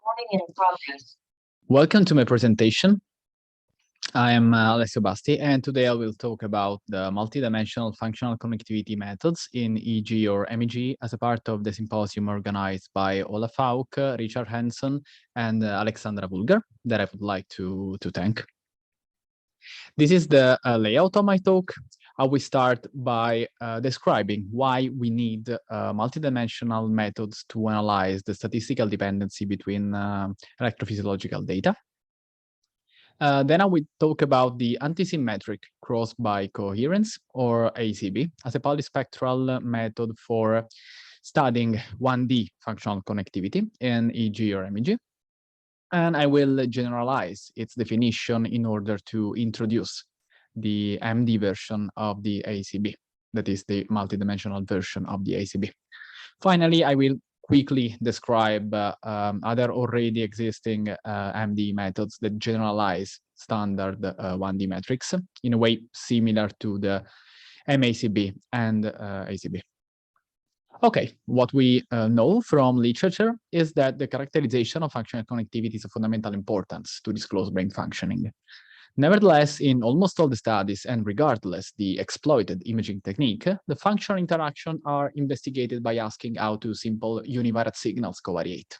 Recording in progress. Welcome to my presentation. I am Alessio Basti, and today I will talk about the multidimensional functional connectivity methods in EEG or MEG as a part of the symposium organized by Ola Faulk, Richard Hanson, and Alexandra Bulgar, that I would like to thank. This is the layout of my talk. I will start by describing why we need multidimensional methods to analyze the statistical dependency between electrophysiological data. Then I will talk about the antisymmetric cross-by-coherence, or ACB, as a polyspectral method for studying 1D functional connectivity in EEG or MEG. And I will generalize its definition in order to introduce the MD version of the ACB, that is the multidimensional version of the ACB. Finally, I will quickly describe other already existing MD methods that generalize standard 1D metrics in a way similar to the MACB and ACB. Okay, what we know from literature is that the characterization of functional connectivity is of fundamental importance to disclose brain functioning. Nevertheless, in almost all the studies, and regardless the exploited imaging technique, the functional interaction are investigated by asking how two simple univariate signals covariate.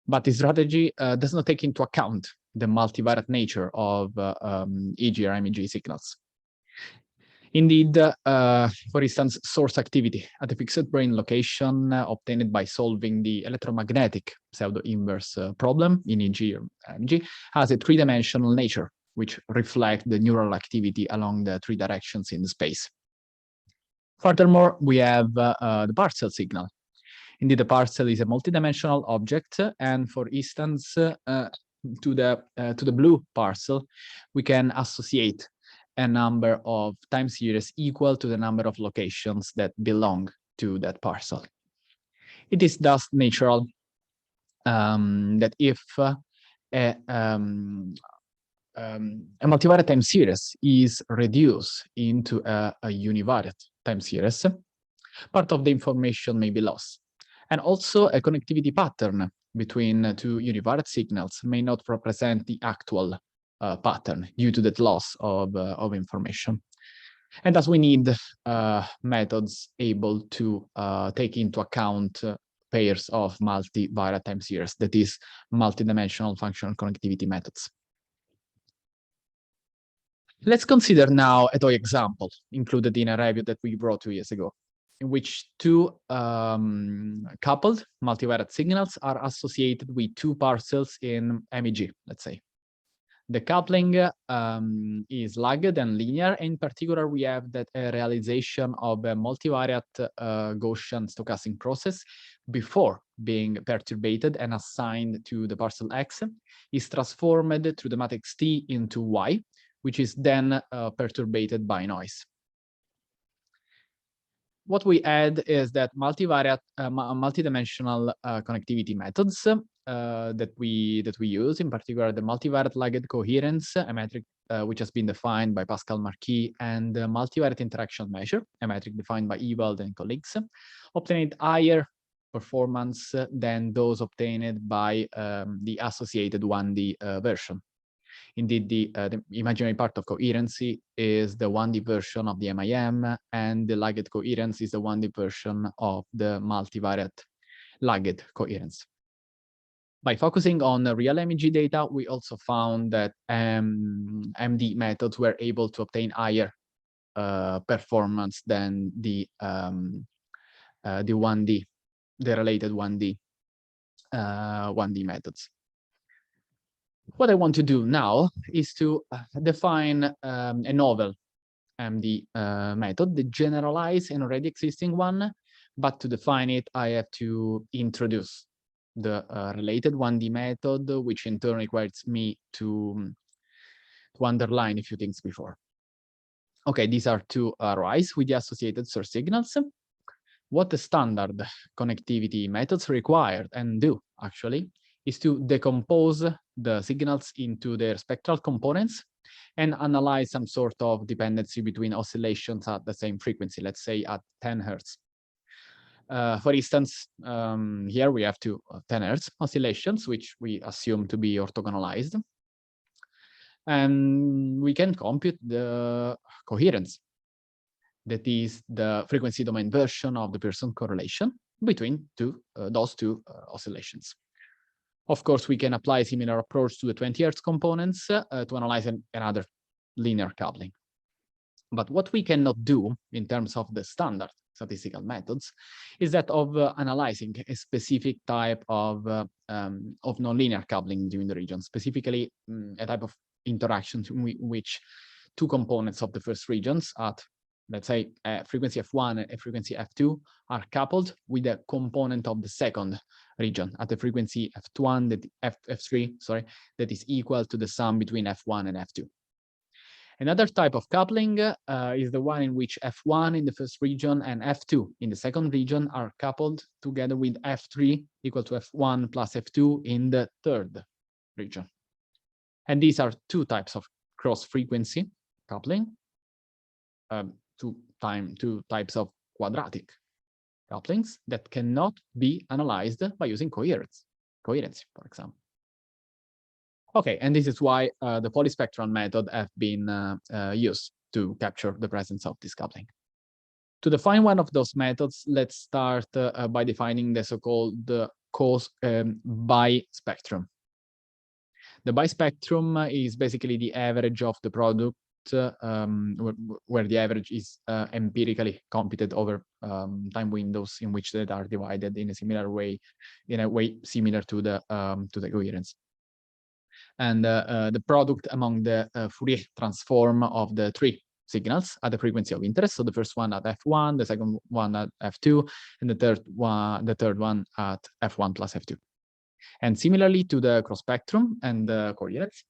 But this strategy does not take into account the multivariate nature of EEG or MEG signals. Indeed, for instance, source activity at a fixed brain location obtained by solving the electromagnetic pseudo-inverse problem in EEG or MEG has a three-dimensional nature, which reflect the neural activity along the three directions in the space. Furthermore, we have the parcel signal. Indeed, the parcel is a multidimensional object, and for instance, to the blue parcel, we can associate a number of time series equal to the number of locations that belong to that parcel. It is thus natural that if a multivariate time series is reduced into a univariate time series, part of the information may be lost. And also a connectivity pattern between two univariate signals may not represent the actual pattern due to that loss of information. And thus we need methods able to take into account pairs of multivariate time series, that is, multidimensional functional connectivity methods. Let's consider now a toy example included in a review that we wrote 2 years ago, in which two coupled multivariate signals are associated with two parcels in MEG, let's say. The coupling is lagged and linear. In particular, we have that a realization of a multivariate Gaussian stochastic process before being perturbated and assigned to the parcel X is transformed through the matrix T into Y, which is then perturbated by noise. What we add is that multidimensional connectivity methods that we use, in particular the multivariate lagged coherence, a metric which has been defined by Pascal Marquis, and the multivariate interaction measure, a metric defined by Ewald and colleagues, obtained higher performance than those obtained by the associated 1D version. Indeed, the imaginary part of coherency is the 1D version of the MIM, and the lagged coherence is the 1D version of the multivariate lagged coherence. By focusing on the real MEG data, we also found that MD methods were able to obtain higher performance than the 1D, the related 1D methods. What I want to do now is to define a novel MD method, the generalized and already existing one, but to define it, I have to introduce the related 1D method, which in turn requires me to underline a few things before. Okay, these are two arrays with the associated source signals. What the standard connectivity methods require and do, actually, is to decompose the signals into their spectral components and analyze some sort of dependency between oscillations at the same frequency, let's say at 10 Hertz. For instance, here we have two 10 Hz oscillations, which we assume to be orthogonalized. And we can compute the coherence. That is the frequency domain version of the Pearson correlation between those two oscillations. Of course, we can apply a similar approach to the 20 Hz components to analyze another linear coupling. But what we cannot do in terms of the standard statistical methods is that of analyzing a specific type of nonlinear coupling during the region, specifically a type of interaction in which two components of the first regions at, let's say, frequency F1 and frequency F2 are coupled with a component of the second region at the frequency F1, F3, sorry, that is equal to the sum between F1 and F2. Another type of coupling is the one in which F1 in the first region and F2 in the second region are coupled together with F3 equal to F1 plus F2 in the third region. And these are two types of cross-frequency coupling, two types of quadratic couplings that cannot be analyzed by using coherency, for example. Okay, and this is why the polyspectral method have been used to capture the presence of this coupling. To define one of those methods, let's start by defining the so-called bispectrum. The bispectrum is basically the average of the product, where the average is empirically computed over time windows in which they are divided in a similar way, similar to the coherence. And the product among the Fourier transform of the three signals at the frequency of interest. So the first one at F1, the second one at F2, and the third one at F1 plus F2. And similarly to the cross spectrum and the coherence,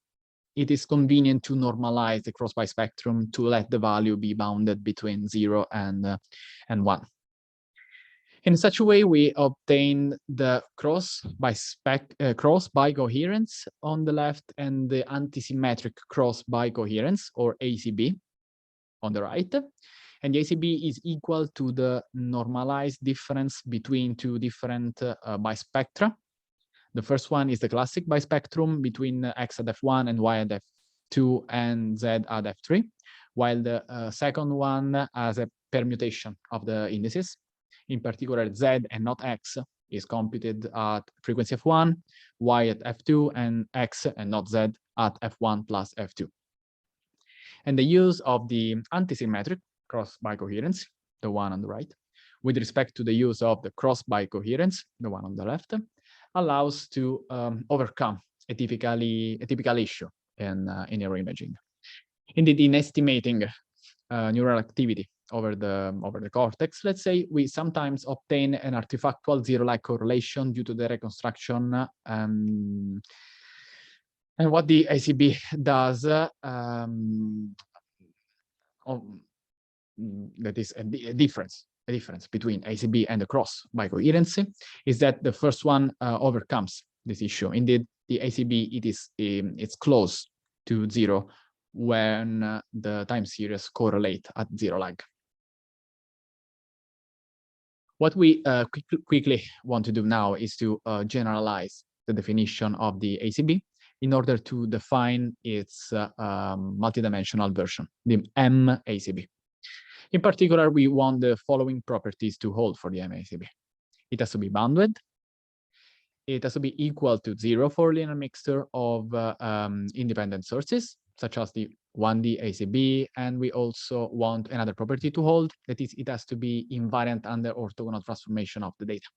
it is convenient to normalize the cross bispectrum to let the value be bounded between 0 and 1. In such a way, we obtain the cross bicoherence on the left and the antisymmetric cross bicoherence, or ACB, on the right. And the ACB is equal to the normalized difference between two different bispectra. The first one is the classic bispectrum between X at F1 and Y at F2 and Z at F3, while the second one has a permutation of the indices. In particular, Z and not X is computed at frequency F1, Y at F2, and X and not Z at F1 plus F2. And the use of the antisymmetric cross bicoherence, the one on the right, with respect to the use of the cross bicoherence, the one on the left, allows to overcome a typical issue in neuroimaging. Indeed, in estimating neural activity over the cortex, let's say, we sometimes obtain an artifactual zero-like correlation due to the reconstruction. And what the ACB does, that is a difference between ACB and the cross bicoherency, is that the first one overcomes this issue. Indeed, the ACB it's close to 0 when the time series correlate at zero lag. What we quickly want to do now is to generalize the definition of the ACB in order to define its multidimensional version, the MACB. In particular, we want the following properties to hold for the MACB. It has to be bounded. It has to be equal to 0 for linear mixture of independent sources, such as the 1D ACB, and we also want another property to hold, that is, it has to be invariant under orthogonal transformation of the data.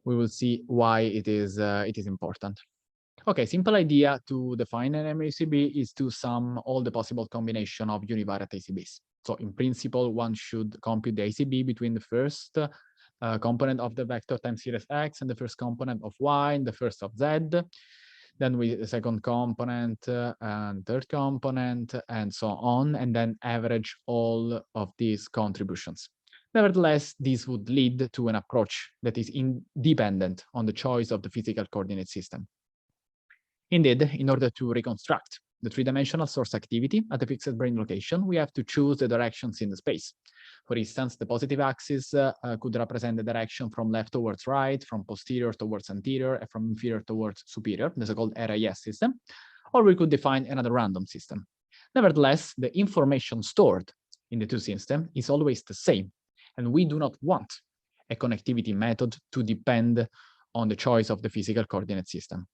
We will see why it is important. Okay, simple idea to define an MACB is to sum all the possible combination of univariate ACBs. So in principle, one should compute the ACB between the first component of the vector time series X and the first component of Y and the first of Z. Then with the second component and third component and so on, and then average all of these contributions. Nevertheless, this would lead to an approach that is independent on the choice of the physical coordinate system. Indeed, in order to reconstruct the three-dimensional source activity at a fixed brain location, we have to choose the directions in the space. For instance, the positive axis could represent the direction from left towards right, from posterior towards anterior, and from inferior towards superior, the so-called RAS system, or we could define another random system. Nevertheless, the information stored in the two systems is always the same, and we do not want a connectivity method to depend on the choice of the physical coordinate system.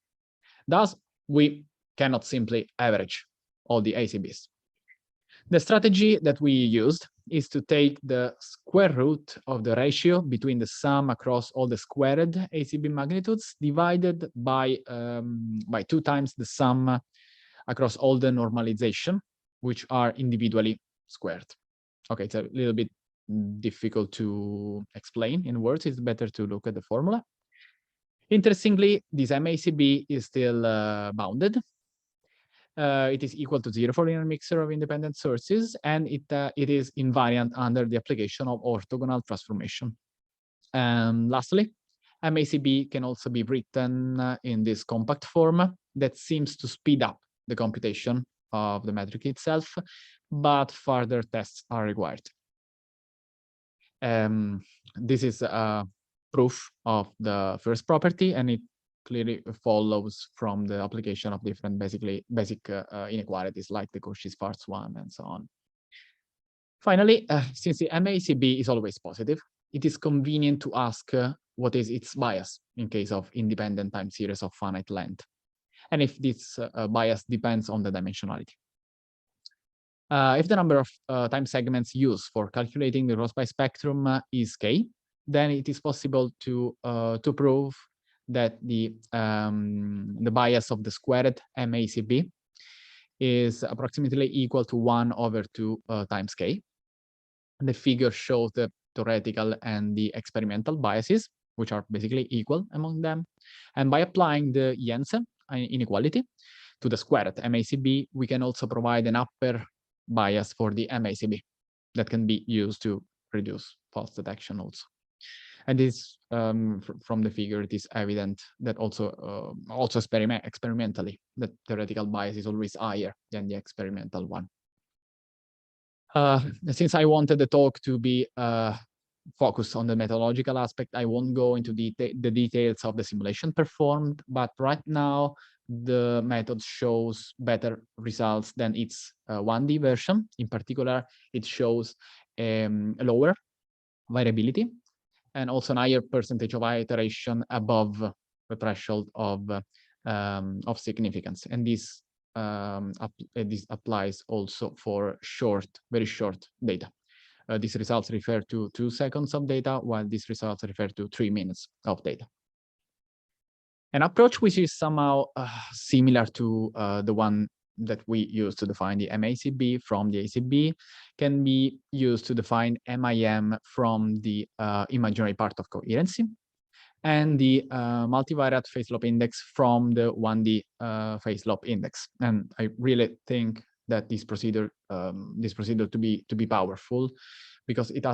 Thus, we cannot simply average all the ACBs. The strategy that we used is to take the square root of the ratio between the sum across all the squared ACB magnitudes divided by 2 times the sum across all the normalization, which are individually squared. Okay, it's a little bit difficult to explain in words. It's better to look at the formula. Interestingly, this MACB is still bounded. It is equal to 0 for linear mixture of independent sources, and it is invariant under the application of orthogonal transformation. Lastly, MACB can also be written in this compact form that seems to speed up the computation of the metric itself, but further tests are required. This is a proof of the first property, and it clearly follows from the application of different basic inequalities like the Cauchy-Schwarz one and so on. Finally, since the MACB is always positive, it is convenient to ask what is its bias in case of independent time series of finite length, and if this bias depends on the dimensionality. If the number of time segments used for calculating the Rossby spectrum is k, then it is possible to prove that the bias of the squared MACB is approximately equal to 1 over 2 times k. The figure shows the theoretical and the experimental biases, which are basically equal among them. And by applying the Jensen inequality to the squared MACB, we can also provide an upper bias for the MACB that can be used to reduce false detection also. And this, from the figure, it is evident that also experimentally, the theoretical bias is always higher than the experimental one. Since I wanted the talk to be focused on the methodological aspect, I won't go into the details of the simulation performed, but right now, the method shows better results than its 1D version. In particular, it shows a lower variability and also a higher percentage of iteration above the threshold of significance. And this applies also for very short data. These results refer to 2 seconds of data, while these results refer to 3 minutes of data. An approach which is somehow similar to the one that we use to define the MACB from the ACB can be used to define MIM from the imaginary part of coherency, and the multivariate phase lope index from the 1D phase lope index. And I really think that this procedure to be powerful, because it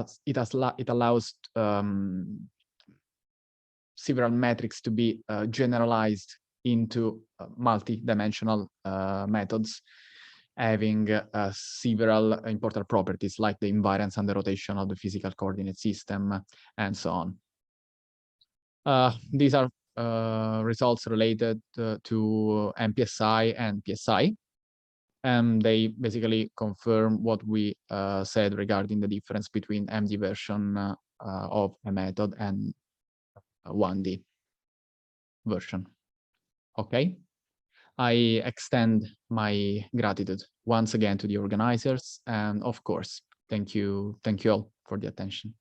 allows several metrics to be generalized into multi-dimensional methods, having several important properties like the invariance and the rotation of the physical coordinate system, and so on. These are results related to MPSI and PSI. They basically confirm what we said regarding the difference between MD version of a method and 1D version. Okay, I extend my gratitude once again to the organizers, and of course, thank you all for the attention.